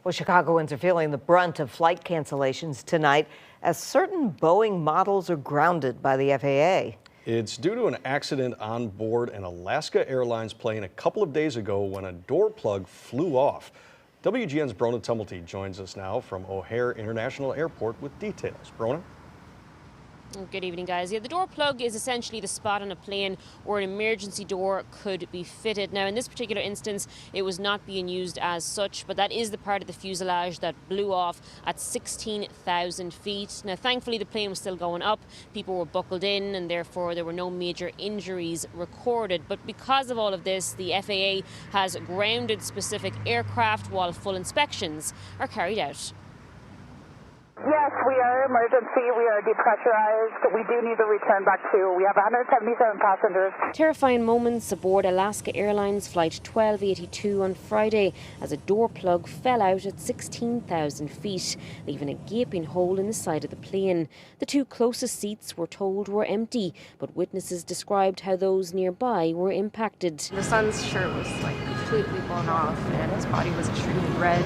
Well, Chicagoans are feeling the brunt of flight cancellations tonight as certain Boeing models are grounded by the FAA. It's due to an accident on board an Alaska Airlines plane a couple of days ago when a door plug flew off. WGN's Brona Tumulty joins us now from O'Hare International Airport with details. Brona? Good evening, guys. Yeah, the door plug is essentially the spot on a plane where an emergency door could be fitted. Now, in this particular instance, it was not being used as such, but that is the part of the fuselage that blew off at 16,000 feet. Now, thankfully, the plane was still going up. People were buckled in, and therefore there were no major injuries recorded. But because of all of this, the FAA has grounded specific aircraft while full inspections are carried out. Yes, we are emergency. We are depressurized. We do need to return back to. We have 177 passengers. Terrifying moments aboard Alaska Airlines Flight 1282 on Friday as a door plug fell out at 16,000 feet, leaving a gaping hole in the side of the plane. The two closest seats were told were empty, but witnesses described how those nearby were impacted. The son's shirt was completely blown off and his body was extremely red.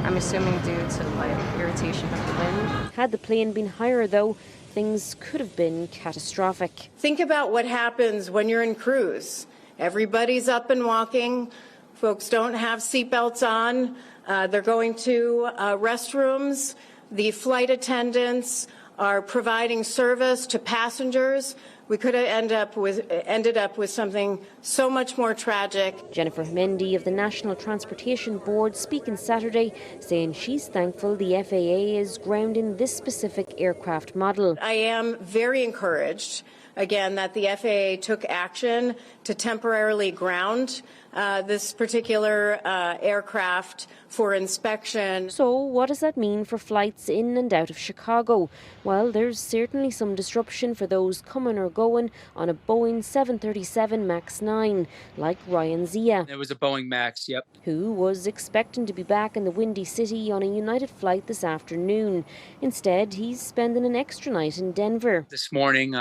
I'm assuming due to irritation of the wind. Had the plane been higher, though, things could have been catastrophic. Think about what happens when you're in cruise. Everybody's up and walking. Folks don't have seatbelts on. They're going to restrooms. The flight attendants are providing service to passengers. We could have ended up with something so much more tragic. Jennifer Mendy of the National Transportation Board speaking Saturday, saying she's thankful the FAA is grounding this specific aircraft model. I am very encouraged, again, that the FAA took action to temporarily ground this particular aircraft for inspection. So what does that mean for flights in and out of Chicago? Well, there's certainly some disruption for those coming or going on a Boeing 737 MAX 9, like Ryan Zia. It was a Boeing MAX, yep. Who was expecting to be back in the Windy City on a United flight this afternoon. Instead, he's spending an extra night in Denver. This morning,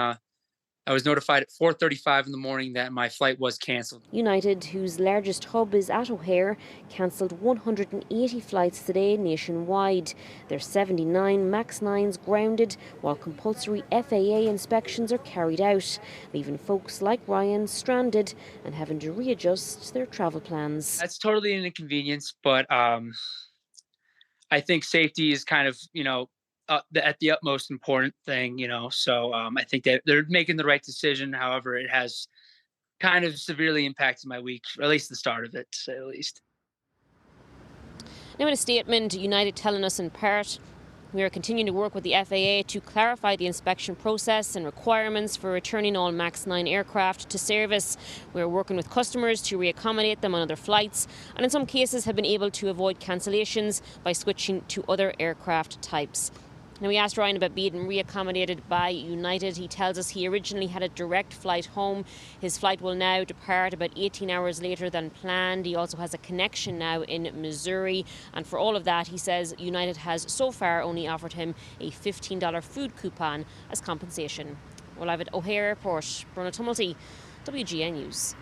I was notified at 4:35 in the morning that my flight was canceled. United, whose largest hub is at O'Hare, cancelled 180 flights today nationwide. There's 79 MAX 9s grounded, while compulsory FAA inspections are carried out, leaving folks like Ryan stranded and having to readjust their travel plans. That's totally an inconvenience, but I think safety is kind of, at the utmost important thing, so I think that they're making the right decision. However, it has kind of severely impacted my week, or at least the start of it, to say the least. Now, in a statement, United telling us in part, we are continuing to work with the FAA to clarify the inspection process and requirements for returning all MAX 9 aircraft to service. We are working with customers to reaccommodate them on other flights, and in some cases have been able to avoid cancellations by switching to other aircraft types. Now, we asked Ryan about being reaccommodated by United. He tells us he originally had a direct flight home. His flight will now depart about 18 hours later than planned. He also has a connection now in Missouri. And for all of that, he says United has so far only offered him a $15 food coupon as compensation. Well, live at O'Hare Airport, Brona Tumulty, WGN News.